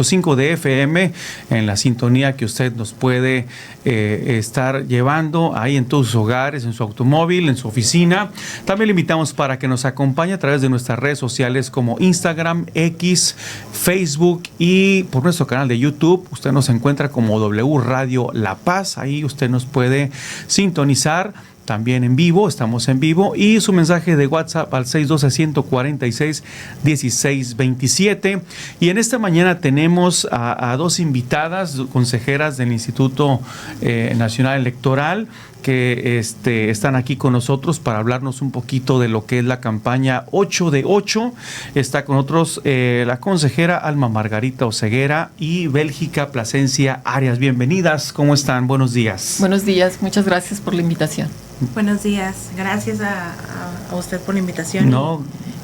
5 de FM en la sintonía que usted nos puede estar llevando ahí en todos sus hogares, en su automóvil, en su oficina. También le invitamos para que nos acompañe a través de nuestras redes sociales como Instagram, X, Facebook y por nuestro canal de YouTube. Usted nos encuentra como W Radio La Paz. Ahí usted nos puede sintonizar. También en vivo, estamos en vivo, y su mensaje de WhatsApp al 612-146-1627. Y en esta mañana tenemos a dos invitadas, consejeras del Instituto Nacional Electoral, que están aquí con nosotros para hablarnos un poquito de lo que es la campaña 8 de 8. Está con nosotros la consejera Alma Margarita Oseguera y Bélgica Plasencia Arias. Bienvenidas, ¿cómo están? Buenos días. Buenos días, muchas gracias por la invitación. Buenos días, gracias a usted por la invitación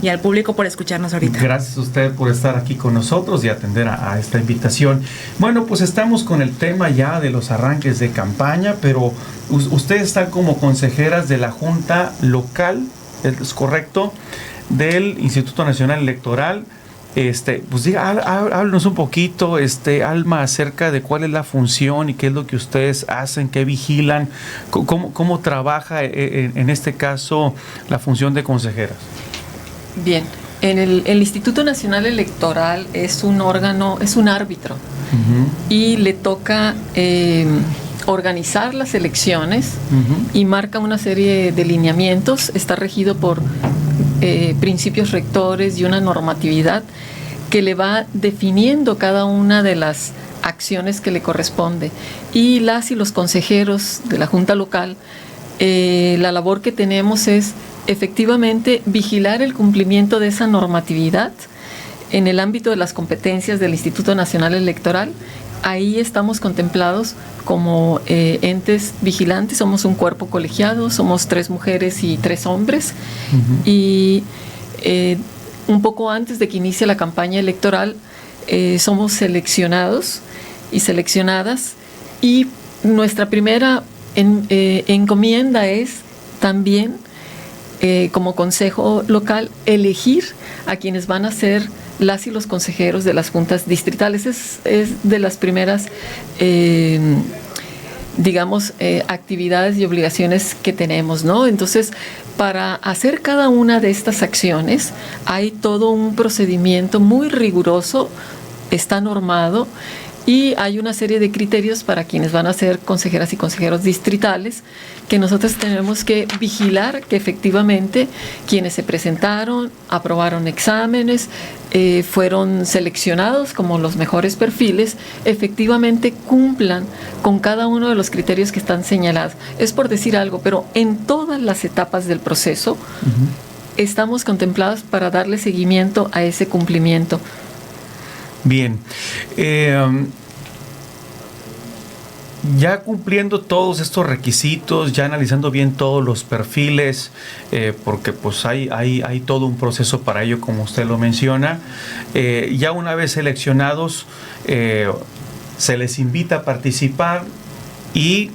y al público por escucharnos ahorita. Gracias a usted por estar aquí con nosotros y atender a esta invitación. Bueno, pues estamos con el tema ya de los arranques de campaña, pero ustedes están como consejeras de la Junta Local, ¿es correcto?, del Instituto Nacional Electoral. Pues diga, háblanos un poquito, Alma, acerca de cuál es la función y qué es lo que ustedes hacen, qué vigilan, cómo trabaja en este caso la función de consejeras. Bien, el Instituto Nacional Electoral es un órgano, es un árbitro, y le toca organizar las elecciones, y marca una serie de lineamientos. Está regido por principios rectores y una normatividad que le va definiendo cada una de las acciones que le corresponde. Y los consejeros de la Junta Local, la labor que tenemos es efectivamente vigilar el cumplimiento de esa normatividad en el ámbito de las competencias del Instituto Nacional Electoral. Ahí estamos contemplados como entes vigilantes. Somos un cuerpo colegiado, somos 3 mujeres y 3 hombres. Y un poco antes de que inicie la campaña electoral, somos seleccionados y seleccionadas. Y nuestra primera encomienda es también, como consejo local, elegir a quienes van a ser las y los consejeros de las juntas distritales. Es de las primeras actividades y obligaciones que tenemos, ¿no? Entonces, para hacer cada una de estas acciones hay todo un procedimiento muy riguroso, está normado, y hay una serie de criterios para quienes van a ser consejeras y consejeros distritales, que nosotros tenemos que vigilar que efectivamente quienes se presentaron, aprobaron exámenes, fueron seleccionados como los mejores perfiles, efectivamente cumplan con cada uno de los criterios que están señalados. Es por decir algo, pero en todas las etapas del proceso estamos contemplados para darle seguimiento a ese cumplimiento. Bien, ya cumpliendo todos estos requisitos, ya analizando bien todos los perfiles, porque pues hay todo un proceso para ello, como usted lo menciona, ya una vez seleccionados, se les invita a participar y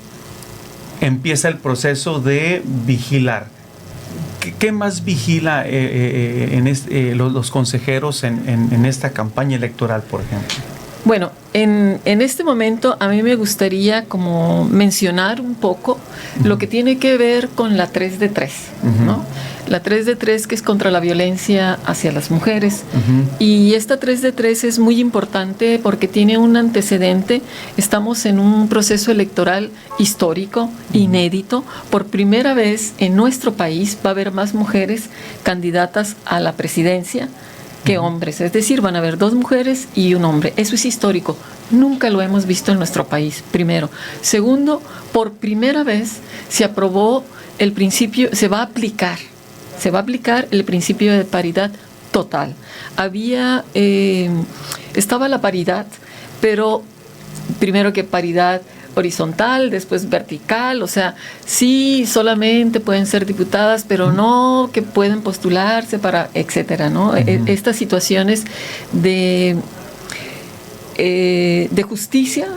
empieza el proceso de vigilar. ¿Qué más vigila los consejeros en esta campaña electoral, por ejemplo? Bueno, en este momento a mí me gustaría como mencionar un poco lo que tiene que ver con la 3 de 3, ¿no? La 3 de 3, que es contra la violencia hacia las mujeres. Y esta 3 de 3 es muy importante porque tiene un antecedente. Estamos en un proceso electoral histórico, inédito. Por primera vez en nuestro país va a haber más mujeres candidatas a la presidencia que hombres, es decir, van a haber 2 mujeres y 1 hombre. Eso es histórico, nunca lo hemos visto en nuestro país, primero. Segundo, por primera vez se aprobó el principio, se va a aplicar el principio de paridad total. Estaba la paridad, pero primero que paridad horizontal, después vertical, o sea, sí solamente pueden ser diputadas, pero no que pueden postularse para, etcétera, ¿no? Estas situaciones de justicia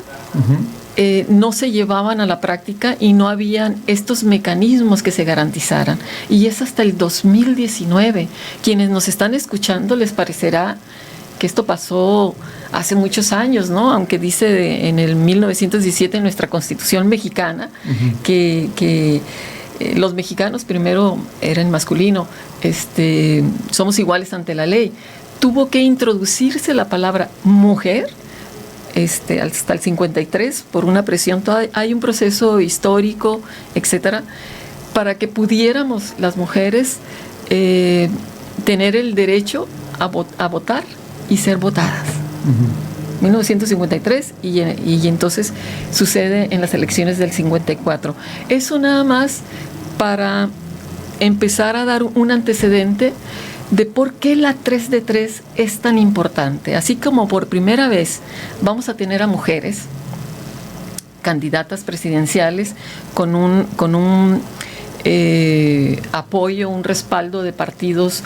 no se llevaban a la práctica y no habían estos mecanismos que se garantizaran. Y es hasta el 2019. Quienes nos están escuchando les parecerá que esto pasó hace muchos años, ¿no? Aunque dice en el 1917 en nuestra Constitución mexicana que los mexicanos primero eran masculino, somos iguales ante la ley. Tuvo que introducirse la palabra mujer hasta el 53 por una presión. Hay un proceso histórico, etcétera, para que pudiéramos las mujeres tener el derecho a votar y ser votadas. 1953 y entonces sucede en las elecciones del 54. Eso nada más para empezar a dar un antecedente de por qué la 3 de 3 es tan importante. Así como por primera vez vamos a tener a mujeres candidatas presidenciales con un apoyo, un respaldo de partidos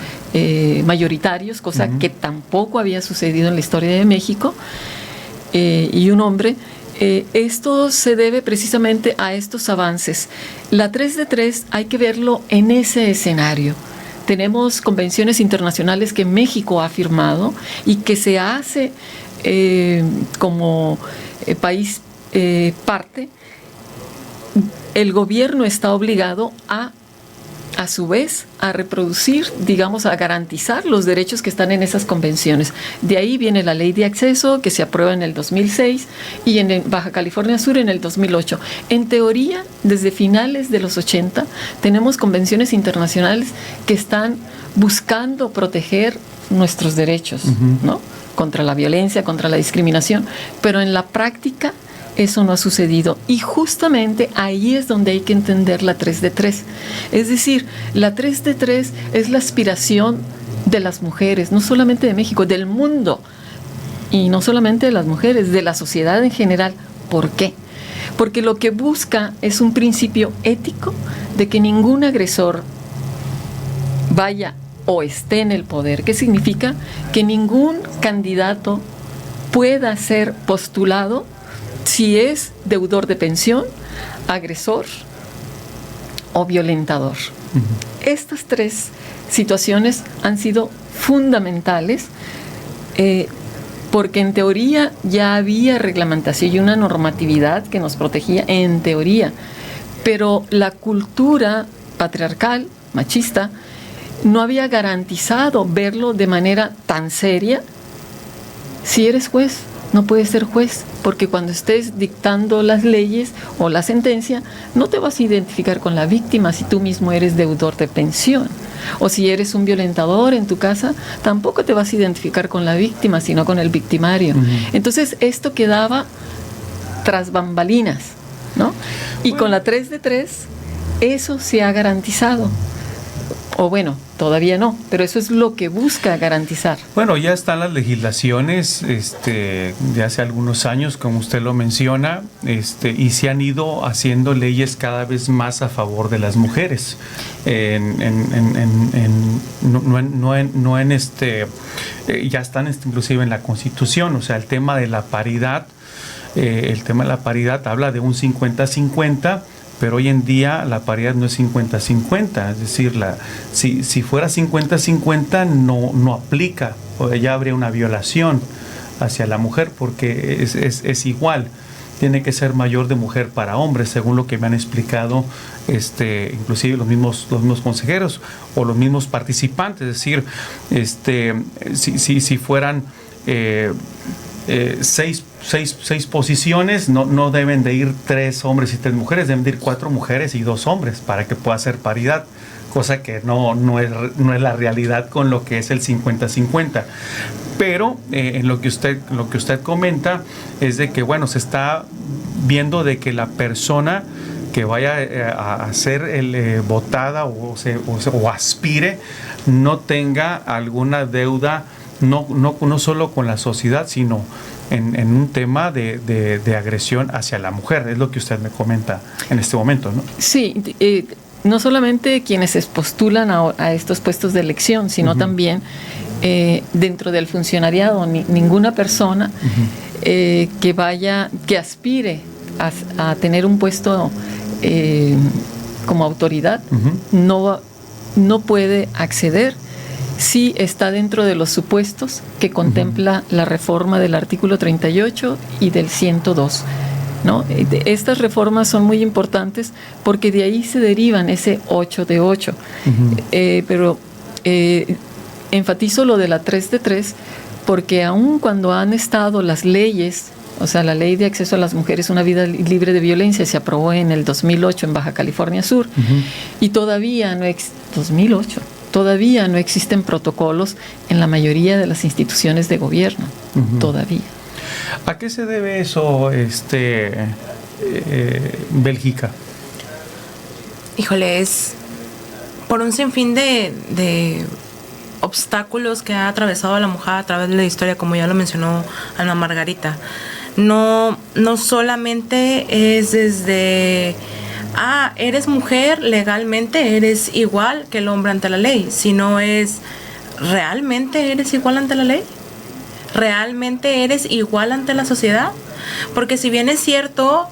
mayoritarios, cosa que tampoco había sucedido en la historia de México, y un hombre. Esto se debe precisamente a estos avances. La 3 de 3 hay que verlo en ese escenario. Tenemos convenciones internacionales que México ha firmado y que se hace como país parte. El gobierno está obligado a su vez, a reproducir, digamos, a garantizar los derechos que están en esas convenciones. De ahí viene la ley de acceso que se aprueba en el 2006 y en Baja California Sur en el 2008. En teoría, desde finales de los 80, tenemos convenciones internacionales que están buscando proteger nuestros derechos, ¿no? Contra la violencia, contra la discriminación, pero en la práctica eso no ha sucedido. Y justamente ahí es donde hay que entender la 3 de 3. Es decir, la 3 de 3 es la aspiración de las mujeres, no solamente de México, del mundo. Y no solamente de las mujeres, de la sociedad en general. ¿Por qué? Porque lo que busca es un principio ético de que ningún agresor vaya o esté en el poder. ¿Qué significa? Que ningún candidato pueda ser postulado si es deudor de pensión, agresor o violentador. Estas 3 situaciones han sido fundamentales porque en teoría ya había reglamentación y una normatividad que nos protegía en teoría, pero la cultura patriarcal, machista, no había garantizado verlo de manera tan seria. Si eres juez, no puedes ser juez, porque cuando estés dictando las leyes o la sentencia, no te vas a identificar con la víctima si tú mismo eres deudor de pensión. O si eres un violentador en tu casa, tampoco te vas a identificar con la víctima, sino con el victimario. Entonces, esto quedaba tras bambalinas, ¿no? Y con la 3 de 3, eso se ha garantizado. O bueno, todavía no, pero eso es lo que busca garantizar. Bueno, ya están las legislaciones de hace algunos años, como usted lo menciona, y se han ido haciendo leyes cada vez más a favor de las mujeres. Ya están inclusive en la Constitución, o sea, el tema de la paridad, habla de un 50-50. Pero hoy en día la paridad no es 50-50, es decir, si fuera 50-50 no aplica, o ya habría una violación hacia la mujer porque es igual, tiene que ser mayor de mujer para hombres, según lo que me han explicado inclusive los mismos consejeros o los mismos participantes, es decir, si fueran 6 posiciones, no deben de ir 3 hombres y 3 mujeres, deben de ir 4 mujeres y 2 hombres para que pueda ser paridad, cosa que no es la realidad con lo que es el 50-50. Pero en lo que usted comenta es de que, bueno, se está viendo de que la persona que vaya a ser votada o aspire no tenga alguna deuda, no solo con la sociedad, sino en un tema de agresión hacia la mujer. Es lo que usted me comenta en este momento, ¿no? Sí, no solamente quienes se postulan a estos puestos de elección, sino también dentro del funcionariado, ninguna persona que aspire a tener un puesto como autoridad no puede acceder sí está dentro de los supuestos que contempla la reforma del artículo 38 y del 102. ¿No? Estas reformas son muy importantes porque de ahí se derivan ese 8 de 8. Pero enfatizo lo de la 3 de 3 porque aun cuando han estado las leyes, o sea, la ley de acceso a las mujeres a una vida libre de violencia se aprobó en el 2008 en Baja California Sur, y todavía no 2008, todavía no existen protocolos en la mayoría de las instituciones de gobierno, todavía. ¿A qué se debe eso, Bélgica? Híjole, es por un sinfín de obstáculos que ha atravesado la mujer a través de la historia, como ya lo mencionó Alma Margarita. No solamente es desde, eres mujer, legalmente eres igual que el hombre ante la ley, sino es, ¿realmente eres igual ante la ley? ¿Realmente eres igual ante la sociedad? Porque si bien es cierto,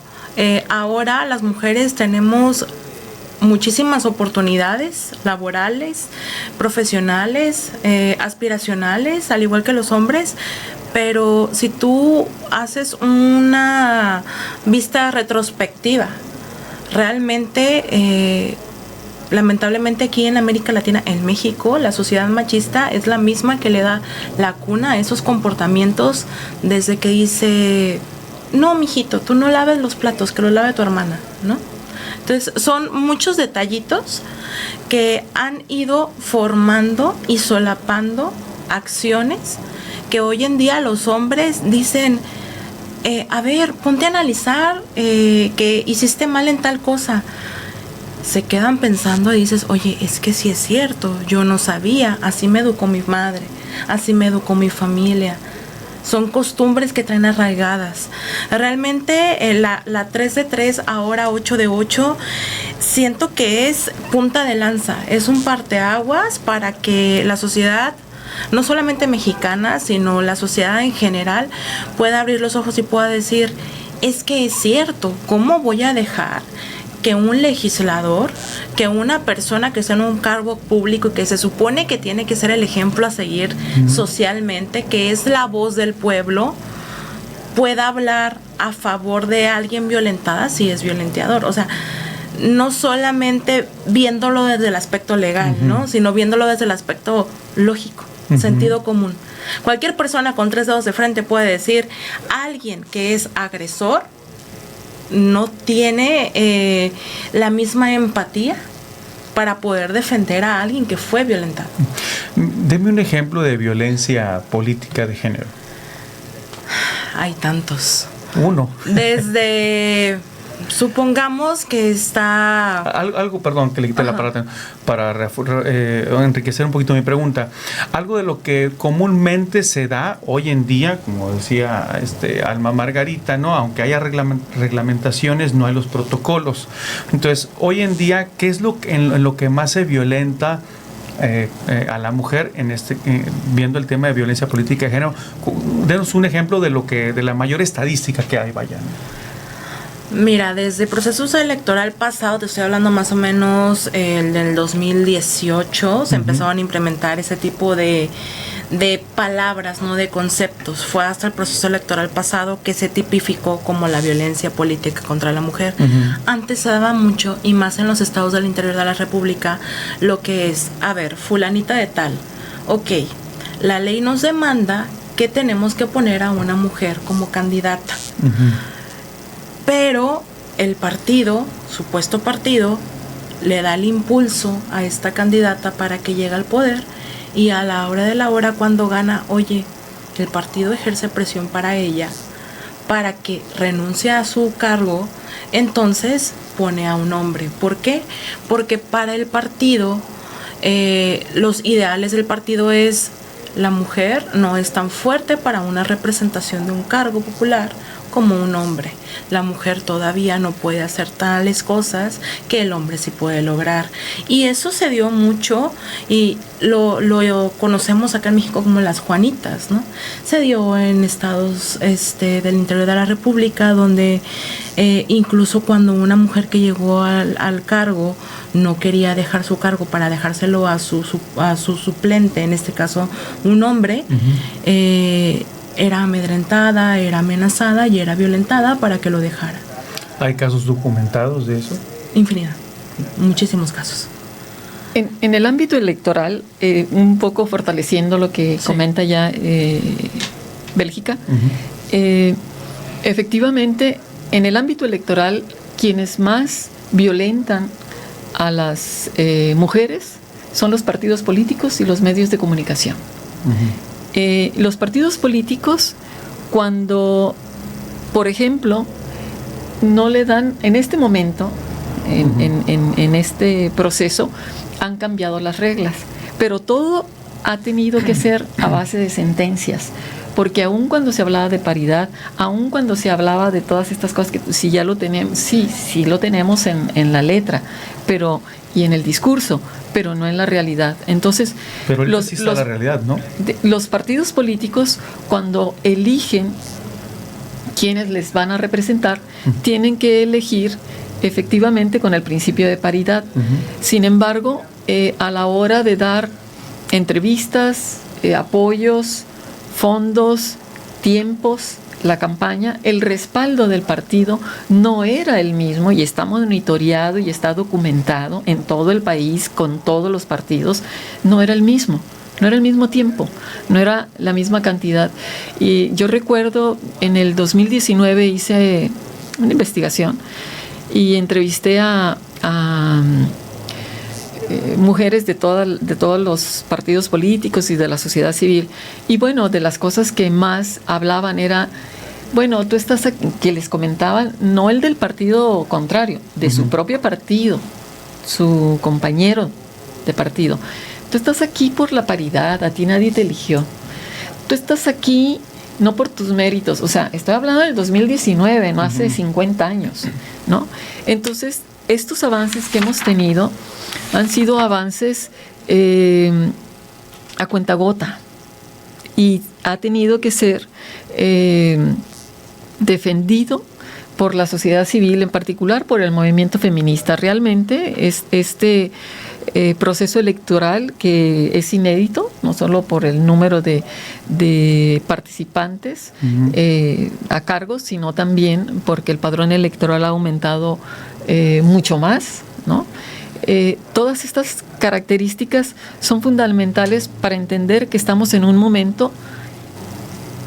ahora las mujeres tenemos muchísimas oportunidades laborales, profesionales, aspiracionales, al igual que los hombres, pero si tú haces una vista retrospectiva, realmente, lamentablemente aquí en América Latina, en México, la sociedad machista es la misma que le da la cuna a esos comportamientos desde que dice, no, mijito, tú no laves los platos, que lo lave tu hermana, ¿no? Entonces son muchos detallitos que han ido formando y solapando acciones que hoy en día los hombres dicen, a ver, ponte a analizar que hiciste mal en tal cosa. Se quedan pensando y dices, oye, es que sí es cierto, yo no sabía, así me educó mi madre, así me educó mi familia. Son costumbres que traen arraigadas. Realmente la 3 de 3, ahora 8 de 8, siento que es punta de lanza, es un parteaguas para que la sociedad, no solamente mexicana, sino la sociedad en general, pueda abrir los ojos y pueda decir, es que es cierto, ¿cómo voy a dejar que un legislador, que una persona que está en un cargo público y que se supone que tiene que ser el ejemplo a seguir socialmente, que es la voz del pueblo, pueda hablar a favor de alguien violentada si es violenteador? O sea, no solamente viéndolo desde el aspecto legal, ¿no? Sino viéndolo desde el aspecto lógico, sentido común. Cualquier persona con 3 dedos de frente puede decir, alguien que es agresor no tiene la misma empatía para poder defender a alguien que fue violentado. Deme un ejemplo de violencia política de género. Hay tantos. Uno. Desde, supongamos que está... Algo, perdón, que le quité la palabra para enriquecer un poquito mi pregunta. Algo de lo que comúnmente se da hoy en día, como decía Alma Margarita, ¿no? Aunque haya reglamentaciones, no hay los protocolos. Entonces, hoy en día, ¿qué es en lo que más se violenta a la mujer viendo el tema de violencia política de género? Denos un ejemplo de la mayor estadística que hay, vaya. Mira, desde procesos electoral pasado, te estoy hablando más o menos del 2018, se empezaron a implementar ese tipo de palabras, no de conceptos. Fue hasta el proceso electoral pasado que se tipificó como la violencia política contra la mujer. Antes se daba mucho, y más en los estados del interior de la República, lo que es, a ver, fulanita de tal, ok, la ley nos demanda que tenemos que poner a una mujer como candidata. Pero el partido, supuesto partido, le da el impulso a esta candidata para que llegue al poder, y a la hora de la hora, cuando gana, oye, el partido ejerce presión para ella, para que renuncie a su cargo, entonces pone a un hombre. ¿Por qué? Porque para el partido, los ideales del partido es, la mujer no es tan fuerte para una representación de un cargo popular como un hombre. La mujer todavía no puede hacer tales cosas que el hombre sí puede lograr. Y eso se dio mucho, y lo conocemos acá en México como las Juanitas, ¿no? Se dio en estados del interior de la República, donde Incluso cuando una mujer que llegó al cargo no quería dejar su cargo para dejárselo a su suplente, en este caso un hombre, era amedrentada, era amenazada y era violentada para que lo dejara. ¿Hay casos documentados de eso? Infinidad, muchísimos casos. En el ámbito electoral, un poco fortaleciendo lo que comenta ya Bélgica, efectivamente, en el ámbito electoral, quienes más violentan a las mujeres son los partidos políticos y los medios de comunicación. Los partidos políticos, cuando, por ejemplo, no le dan, en este momento, en este proceso, han cambiado las reglas, pero todo ha tenido que ser a base de sentencias, porque aun cuando se hablaba de paridad, aun cuando se hablaba de todas estas cosas que si ya lo tenemos, sí lo tenemos en la letra, pero y en el discurso, pero no en la realidad. Entonces, pero sí está la realidad, ¿no? Los partidos políticos, cuando eligen quienes les van a representar, tienen que elegir efectivamente con el principio de paridad. Sin embargo, a la hora de dar entrevistas, apoyos, fondos, tiempos, la campaña, el respaldo del partido no era el mismo, y está monitoreado y está documentado en todo el país con todos los partidos, no era el mismo. No era el mismo tiempo, no era la misma cantidad. Y yo recuerdo en el 2019 hice una investigación y entrevisté a mujeres de todos los partidos políticos y de la sociedad civil. Y bueno, de las cosas que más hablaban era, bueno, tú estás aquí, que les comentaban, no el del partido contrario, de su propio partido, su compañero de partido. Tú estás aquí por la paridad, a ti nadie te eligió. Tú estás aquí no por tus méritos. O sea, estoy hablando del 2019, no hace 50 años, ¿no? Entonces, estos avances que hemos tenido han sido avances a cuentagota, y ha tenido que ser defendido por la sociedad civil, en particular por el movimiento feminista. Realmente es este proceso electoral que es inédito, no solo por el número de participantes a cargos, sino también porque el padrón electoral ha aumentado mucho más, ¿no? Todas estas características son fundamentales para entender que estamos en un momento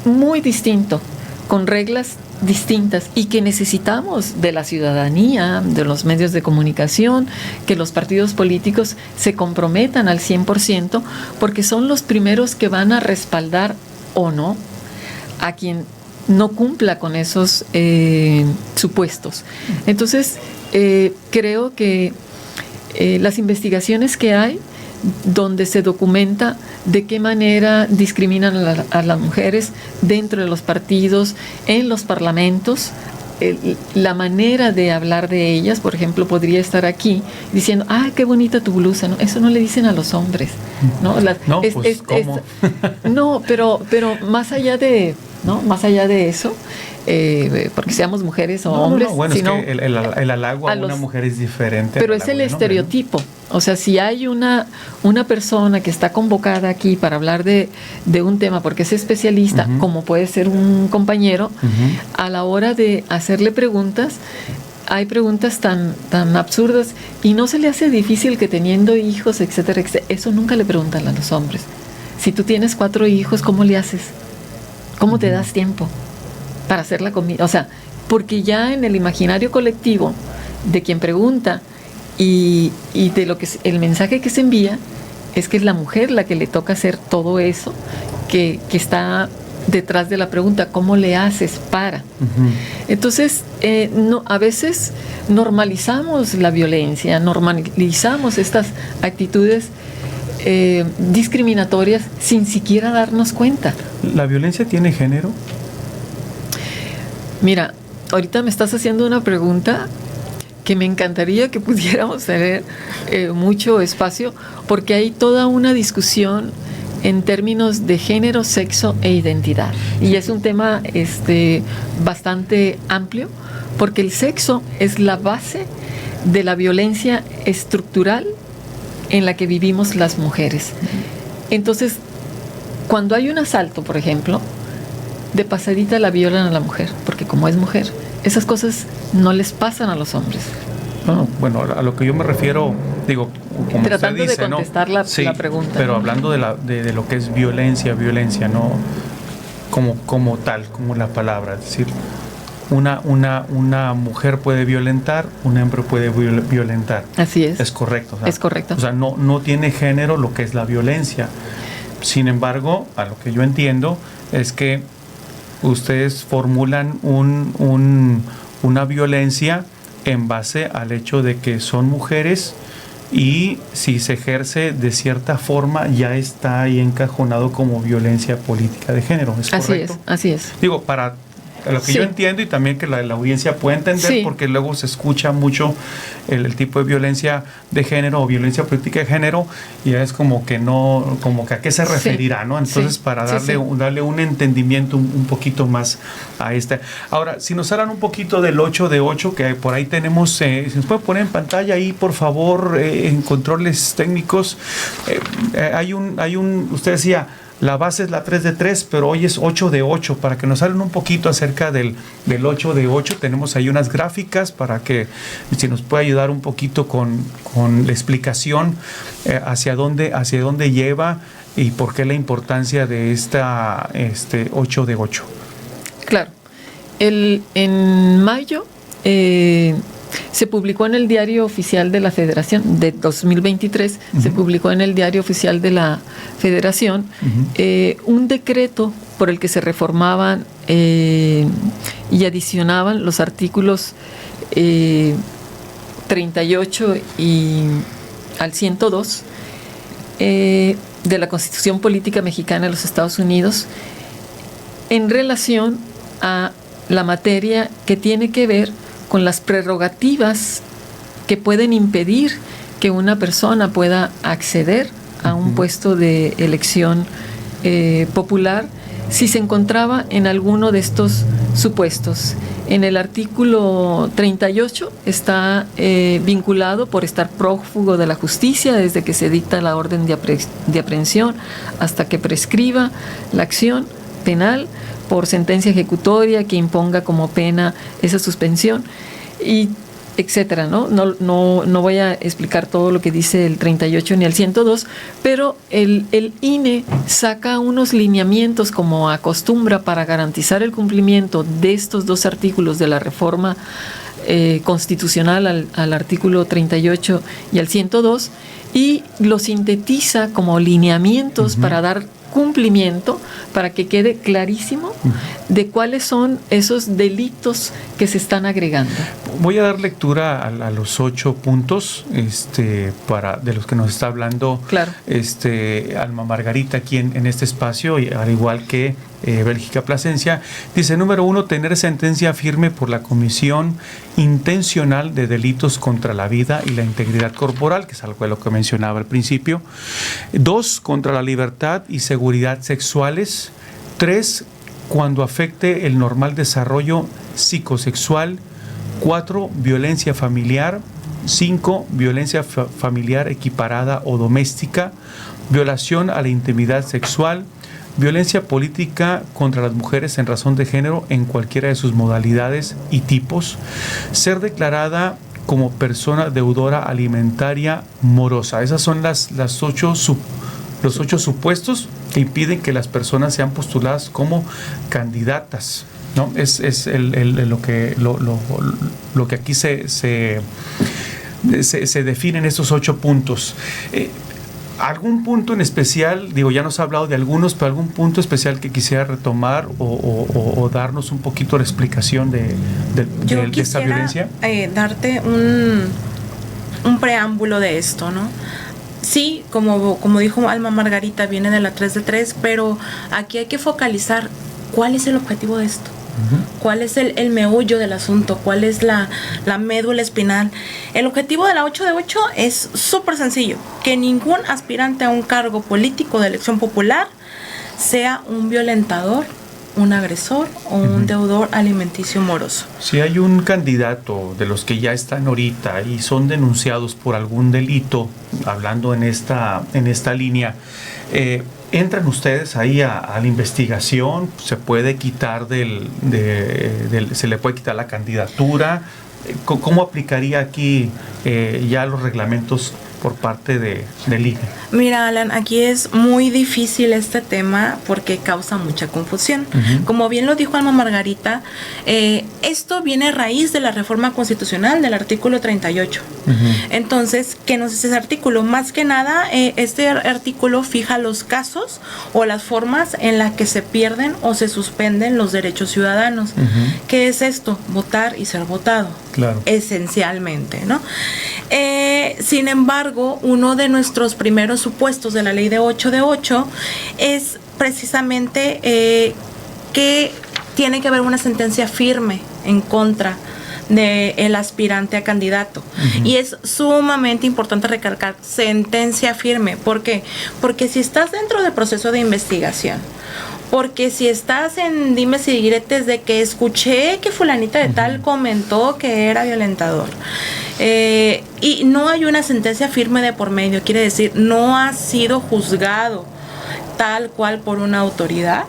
muy distinto, con reglas distintas, y que necesitamos de la ciudadanía, de los medios de comunicación, que los partidos políticos se comprometan al 100%, porque son los primeros que van a respaldar o no a quien no cumpla con esos supuestos. Entonces, creo que las investigaciones que hay, donde se documenta de qué manera discriminan a las mujeres dentro de los partidos, en los parlamentos, la manera de hablar de ellas, por ejemplo, podría estar aquí diciendo, qué bonita tu blusa, ¿no? Eso no le dicen a los hombres, ¿no? ¿Cómo? No, pero más allá de, ¿no? Más allá de eso, porque seamos mujeres o hombres, bueno, sino es que el halago a una mujer es diferente. Pero es el estereotipo, hombre, ¿no? O sea, si hay una persona que está convocada aquí para hablar de un tema porque es especialista, como puede ser un compañero, a la hora de hacerle preguntas, hay preguntas tan absurdas, y no se le hace difícil que teniendo hijos, etcétera, etcétera. Eso nunca le preguntan a los hombres. Si tú tienes 4 hijos, ¿cómo le haces? ¿Cómo te das tiempo para hacer la comida? O sea, porque ya en el imaginario colectivo de quien pregunta y de lo que el mensaje que se envía es que es la mujer la que le toca hacer todo eso que está detrás de la pregunta, ¿cómo le haces para? Entonces, a veces normalizamos la violencia, normalizamos estas actitudes discriminatorias sin siquiera darnos cuenta. ¿La violencia tiene género? Mira, ahorita me estás haciendo una pregunta que me encantaría que pudiéramos tener mucho espacio, porque hay toda una discusión en términos de género, sexo e identidad. Y es un tema bastante amplio, porque el sexo es la base de la violencia estructural en la que vivimos las mujeres. Entonces, cuando hay un asalto, por ejemplo, de pasadita la violan a la mujer, porque como es mujer, esas cosas no les pasan a los hombres. No, bueno, a lo que yo me refiero, digo, como tratando usted dice, de contestar, ¿no? la pregunta. Pero hablando de lo que es violencia, no como tal, como la palabra, es decir, una mujer puede violentar, un hombre puede violentar. Así es. Es correcto. O sea, es correcto. O sea, no tiene género lo que es la violencia. Sin embargo, a lo que yo entiendo es que ustedes formulan una violencia en base al hecho de que son mujeres, y si se ejerce de cierta forma ya está ahí encajonado como violencia política de género. ¿Es correcto? Así es. Digo, para lo que yo entiendo, y también que la audiencia pueda entender, porque luego se escucha mucho el tipo de violencia de género o violencia política de género, y es como que a qué se referirá, ¿no? Entonces, para darle un entendimiento un poquito más a esta. Ahora, si nos hablan un poquito del 8 de 8, que por ahí tenemos, si nos puede poner en pantalla ahí, por favor, en controles técnicos, hay un, usted decía, la base es la 3 de 3, pero hoy es 8 de 8. Para que nos hablen un poquito acerca del 8 de 8, tenemos ahí unas gráficas para que si nos puede ayudar un poquito con la explicación hacia dónde lleva y por qué la importancia de esta 8 de 8. Claro. En mayo se publicó en el Diario Oficial de la Federación de 2023, se publicó en el Diario Oficial de la Federación un decreto por el que se reformaban y adicionaban los artículos 38 y al 102 de la Constitución Política Mexicana de los Estados Unidos en relación a la materia que tiene que ver con las prerrogativas que pueden impedir que una persona pueda acceder a un puesto de elección popular si se encontraba en alguno de estos supuestos. En el artículo 38 está vinculado por estar prófugo de la justicia desde que se dicta la orden de aprehensión hasta que prescriba la acción penal, por sentencia ejecutoria que imponga como pena esa suspensión, y etcétera, ¿no? No voy a explicar todo lo que dice el 38 ni el 102, pero el INE saca unos lineamientos como acostumbra para garantizar el cumplimiento de estos dos artículos de la reforma constitucional al artículo 38 y al 102, y lo sintetiza como lineamientos para dar cumplimiento, para que quede clarísimo de cuáles son esos delitos que se están agregando. Voy a dar lectura a los 8 puntos de los que nos está hablando. Claro. Alma Margarita aquí en este espacio, y al igual que Bélgica Plasencia. Dice: número 1, tener sentencia firme por la comisión intencional de delitos contra la vida y la integridad corporal, que es algo de lo que mencionaba al principio. 2, contra la libertad y seguridad sexuales. 3, cuando afecte el normal desarrollo psicosexual. 4, violencia familiar. 5, violencia familiar equiparada o doméstica. Violación a la intimidad sexual. Violencia política contra las mujeres en razón de género en cualquiera de sus modalidades y tipos. Ser declarada como persona deudora alimentaria morosa. Esas son los 8 supuestos que impiden que las personas sean postuladas como candidatas, ¿no? Es lo que aquí se define en estos 8 puntos. ¿Algún punto en especial? Digo, ya nos ha hablado de algunos, pero algún punto especial que quisiera retomar o darnos un poquito la explicación de esta violencia. Darte un preámbulo de esto, ¿no? Sí, como dijo Alma Margarita, viene de la 3 de 3, pero aquí hay que focalizar cuál es el objetivo de esto. ¿Cuál es el meollo del asunto? ¿Cuál es la médula espinal? El objetivo de la 8 de 8 es súper sencillo: que ningún aspirante a un cargo político de elección popular sea un violentador, un agresor o un deudor alimenticio moroso. Si hay un candidato de los que ya están ahorita y son denunciados por algún delito, hablando en esta línea, ¿entran ustedes ahí a la investigación? ¿Se puede quitar se le puede quitar la candidatura? ¿Cómo aplicaría aquí ya los reglamentos por parte del INE? Mira, Alan, aquí es muy difícil este tema porque causa mucha confusión. Uh-huh. Como bien lo dijo Alma Margarita, esto viene a raíz de la reforma constitucional del artículo 38. Uh-huh. Entonces, ¿qué nos dice ese artículo? Más que nada, este artículo fija los casos o las formas en las que se pierden o se suspenden los derechos ciudadanos. Uh-huh. ¿Qué es esto? Votar y ser votado. Claro. Esencialmente, ¿no? Sin embargo, uno de nuestros primeros supuestos de la ley de 8 de 8 es precisamente que tiene que haber una sentencia firme en contra del aspirante a candidato. Uh-huh. Y es sumamente importante recalcar sentencia firme. ¿Por qué? Porque si estás dentro del proceso de investigación, porque si estás en dimes y diretes de que escuché que fulanita de tal comentó que era violentador, y no hay una sentencia firme de por medio, quiere decir, no ha sido juzgado tal cual por una autoridad,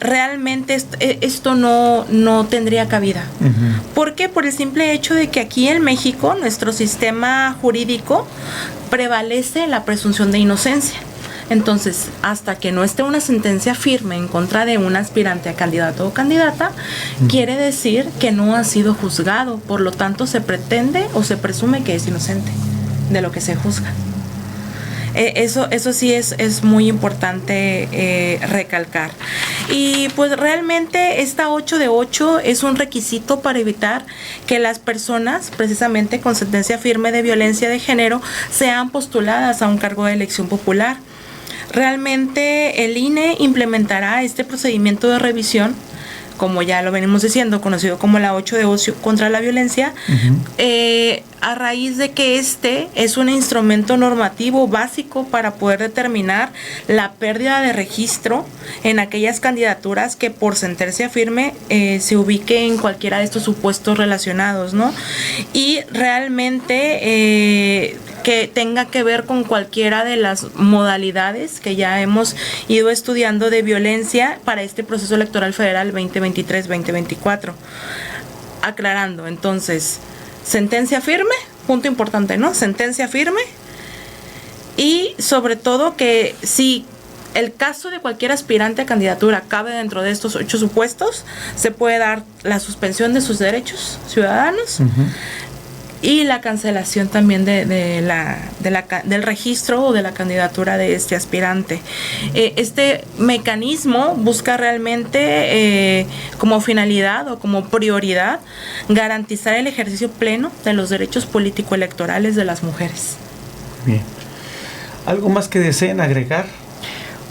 realmente esto no tendría cabida. Uh-huh. ¿Por qué? Por el simple hecho de que aquí en México nuestro sistema jurídico prevalece la presunción de inocencia. Entonces, hasta que no esté una sentencia firme en contra de un aspirante a candidato o candidata, quiere decir que no ha sido juzgado, por lo tanto se pretende o se presume que es inocente de lo que se juzga. Eso sí es muy importante recalcar. Y pues realmente esta 8 de 8 es un requisito para evitar que las personas, precisamente con sentencia firme de violencia de género, sean postuladas a un cargo de elección popular. Realmente el INE implementará este procedimiento de revisión, como ya lo venimos diciendo, conocido como la 8 de 8 contra la violencia, uh-huh. A raíz de que este es un instrumento normativo básico para poder determinar la pérdida de registro en aquellas candidaturas que por sentencia firme se ubique en cualquiera de estos supuestos relacionados, ¿no? Y realmente que tenga que ver con cualquiera de las modalidades que ya hemos ido estudiando de violencia para este proceso electoral federal 2023-2024. Aclarando, entonces, sentencia firme, punto importante, ¿no? Sentencia firme, y sobre todo que si el caso de cualquier aspirante a candidatura cabe dentro de estos 8 supuestos, se puede dar la suspensión de sus derechos ciudadanos, uh-huh. y la cancelación también del registro o de la candidatura de este aspirante. Este mecanismo busca realmente como finalidad o como prioridad garantizar el ejercicio pleno de los derechos político-electorales de las mujeres. Bien. ¿Algo más que deseen agregar?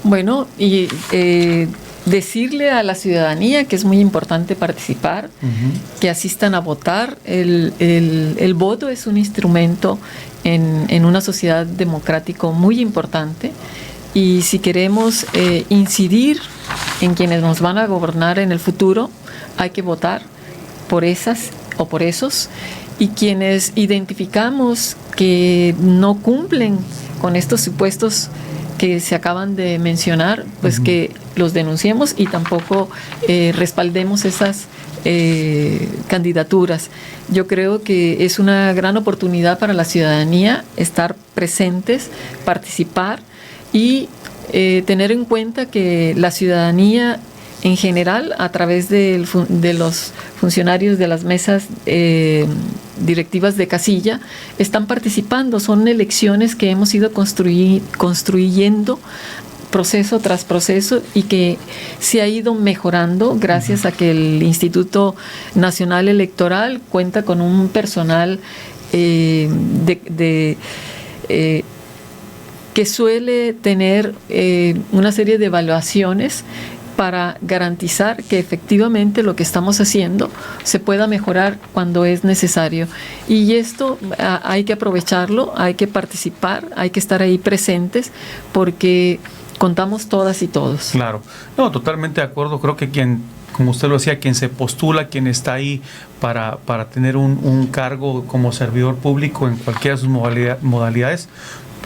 Bueno, y decirle a la ciudadanía que es muy importante participar, uh-huh. que asistan a votar. El voto es un instrumento en una sociedad democrática muy importante, y si queremos incidir en quienes nos van a gobernar en el futuro, hay que votar por esas o por esos, y quienes identificamos que no cumplen con estos supuestos que se acaban de mencionar, pues uh-huh. que los denunciemos y tampoco respaldemos esas candidaturas. Yo creo que es una gran oportunidad para la ciudadanía estar presentes, participar y tener en cuenta que la ciudadanía en general, a través de los funcionarios de las mesas directivas de casilla, están participando. Son elecciones que hemos ido construyendo proceso tras proceso, y que se ha ido mejorando gracias a que el Instituto Nacional Electoral cuenta con un personal que suele tener una serie de evaluaciones para garantizar que efectivamente lo que estamos haciendo se pueda mejorar cuando es necesario. Y esto hay que aprovecharlo, hay que participar, hay que estar ahí presentes, porque contamos todas y todos. Claro, no, totalmente de acuerdo. Creo que como usted lo decía, quien se postula, quien está ahí para tener un cargo como servidor público en cualquiera de sus modalidades,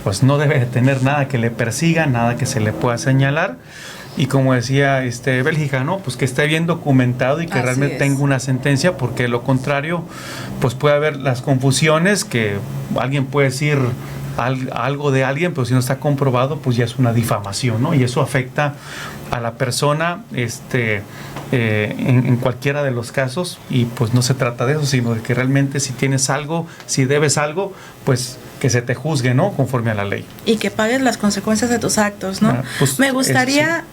pues no debe de tener nada que le persiga, nada que se le pueda señalar. Y como decía Bélgica, ¿no? Pues que esté bien documentado y que realmente tenga una sentencia, porque de lo contrario, pues puede haber las confusiones, que alguien puede decir algo de alguien, pero si no está comprobado, pues ya es una difamación, ¿no? Y eso afecta a la persona en cualquiera de los casos, y pues no se trata de eso, sino de que realmente si tienes algo, si debes algo, pues que se te juzgue, ¿no? Conforme a la ley. Y que pagues las consecuencias de tus actos, ¿no? Pues, me gustaría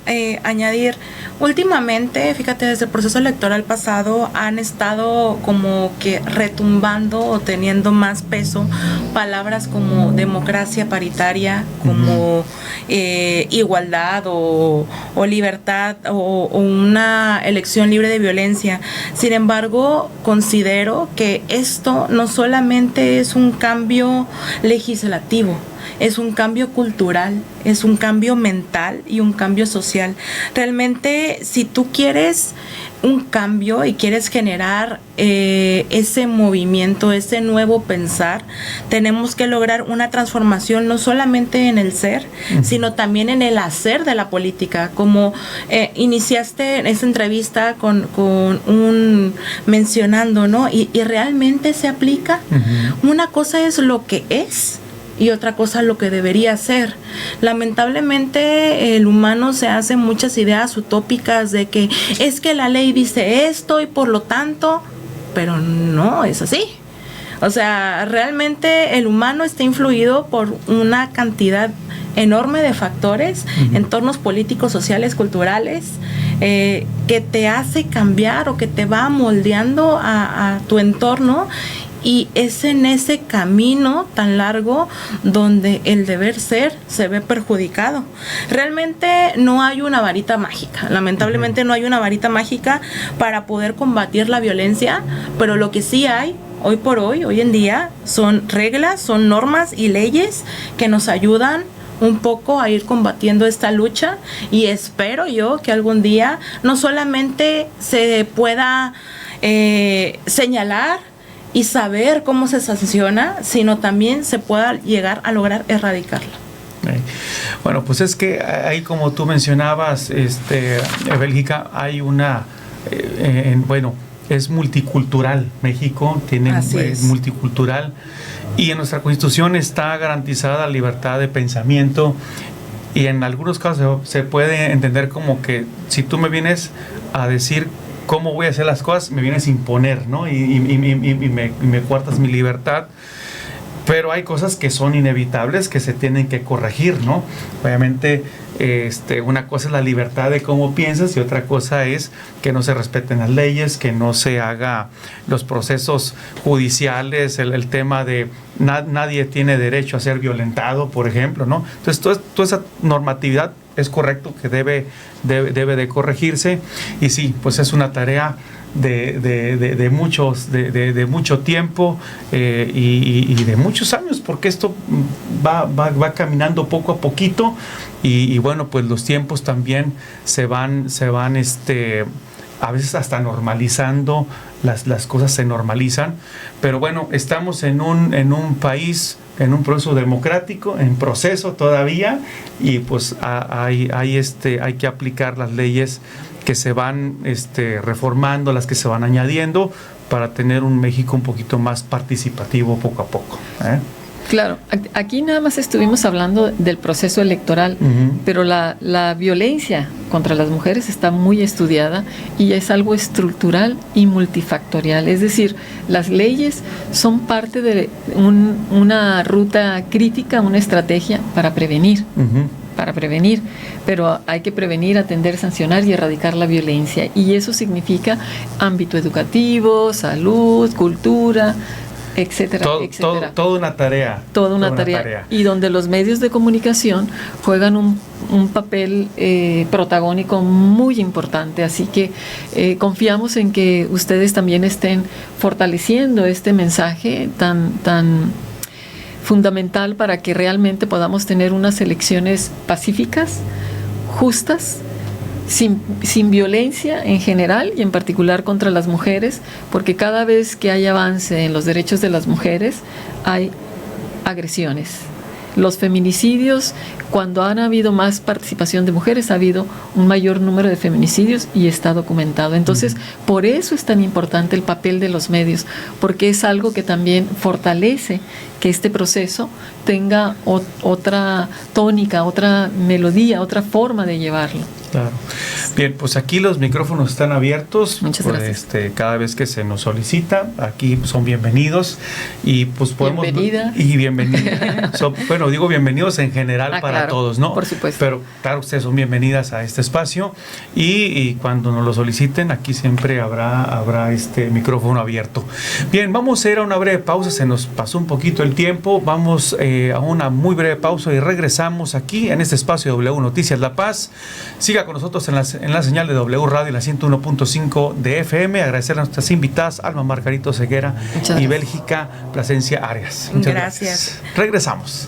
añadir, últimamente, fíjate, desde el proceso electoral pasado han estado como que retumbando o teniendo más peso palabras como democracia paritaria, como igualdad o libertad o una elección libre de violencia. Sin embargo, considero que esto no solamente es un cambio legislativo, es un cambio cultural, es un cambio mental y un cambio social. Realmente, si tú quieres un cambio y quieres generar ese movimiento, ese nuevo pensar, tenemos que lograr una transformación no solamente en el ser, sino también en el hacer de la política. Como iniciaste en esta entrevista con mencionando, ¿no? Y realmente se aplica. Una cosa es lo que es y otra cosa lo que debería ser. Lamentablemente el humano se hace muchas ideas utópicas de que es que la ley dice esto y por lo tanto, pero no es así. O sea, realmente el humano está influido por una cantidad enorme de factores, entornos políticos, sociales, culturales, que te hace cambiar o que te va moldeando a tu entorno. Y es en ese camino tan largo donde el deber ser se ve perjudicado. Realmente no hay una varita mágica. Lamentablemente no hay una varita mágica para poder combatir la violencia, pero lo que sí hay hoy por hoy en día, son reglas, son normas y leyes que nos ayudan un poco a ir combatiendo esta lucha, y espero yo que algún día no solamente se pueda señalar y saber cómo se sanciona, sino también se pueda llegar a lograr erradicarla. Bueno, pues es que ahí, como tú mencionabas, Bélgica, hay una, es multicultural. México es multicultural, y en nuestra Constitución está garantizada la libertad de pensamiento, y en algunos casos se puede entender como que si tú me vienes a decir cómo voy a hacer las cosas, me vienes a imponer, ¿no? Y me coartas mi libertad. Pero hay cosas que son inevitables, que se tienen que corregir, ¿no? Obviamente, una cosa es la libertad de cómo piensas, y otra cosa es que no se respeten las leyes, que no se haga los procesos judiciales, el tema de nadie tiene derecho a ser violentado, por ejemplo, ¿no? Entonces, toda esa normatividad es correcto que debe de corregirse, y sí, pues es una tarea de mucho tiempo y de muchos años, porque esto va caminando poco a poquito, y bueno, pues los tiempos también se van a veces hasta normalizando, las cosas se normalizan, pero bueno, estamos en un país, en un proceso democrático, en proceso todavía, y pues hay que aplicar las leyes que se van reformando, las que se van añadiendo, para tener un México un poquito más participativo poco a poco. Claro, aquí nada más estuvimos hablando del proceso electoral, pero la violencia contra las mujeres está muy estudiada y es algo estructural y multifactorial. Es decir, las leyes son parte de una ruta crítica, una estrategia para prevenir. Pero hay que prevenir, atender, sancionar y erradicar la violencia, y eso significa ámbito educativo, salud, cultura, etcétera, etcétera. Toda una tarea. Toda una tarea. Y donde los medios de comunicación juegan un papel protagónico muy importante. Así que confiamos en que ustedes también estén fortaleciendo este mensaje tan fundamental para que realmente podamos tener unas elecciones pacíficas, justas, sin violencia en general y en particular contra las mujeres, porque cada vez que hay avance en los derechos de las mujeres hay agresiones. Los feminicidios, cuando han habido más participación de mujeres, ha habido un mayor número de feminicidios y está documentado. Entonces, por eso es tan importante el papel de los medios, porque es algo que también fortalece que este proceso tenga otra tónica, otra melodía, otra forma de llevarlo. Claro. Bien, pues aquí los micrófonos están abiertos. Muchas gracias. Cada vez que se nos solicita, aquí son bienvenidos y pues podemos... Bienvenida. Y bienvenida. Bueno, digo bienvenidos en general para claro, todos, ¿no? por supuesto. Pero claro, ustedes son bienvenidas a este espacio y cuando nos lo soliciten, aquí siempre habrá este micrófono abierto. Bien, vamos a ir a una breve pausa, se nos pasó un poquito el tiempo, vamos a una muy breve pausa y regresamos aquí en este espacio de W Noticias La Paz. Siga con nosotros en la señal de W Radio, la 101.5 de FM. Agradecer a nuestras invitadas, Alma Margarito Ceguera y Bélgica Plasencia Arias. Muchas gracias. Regresamos.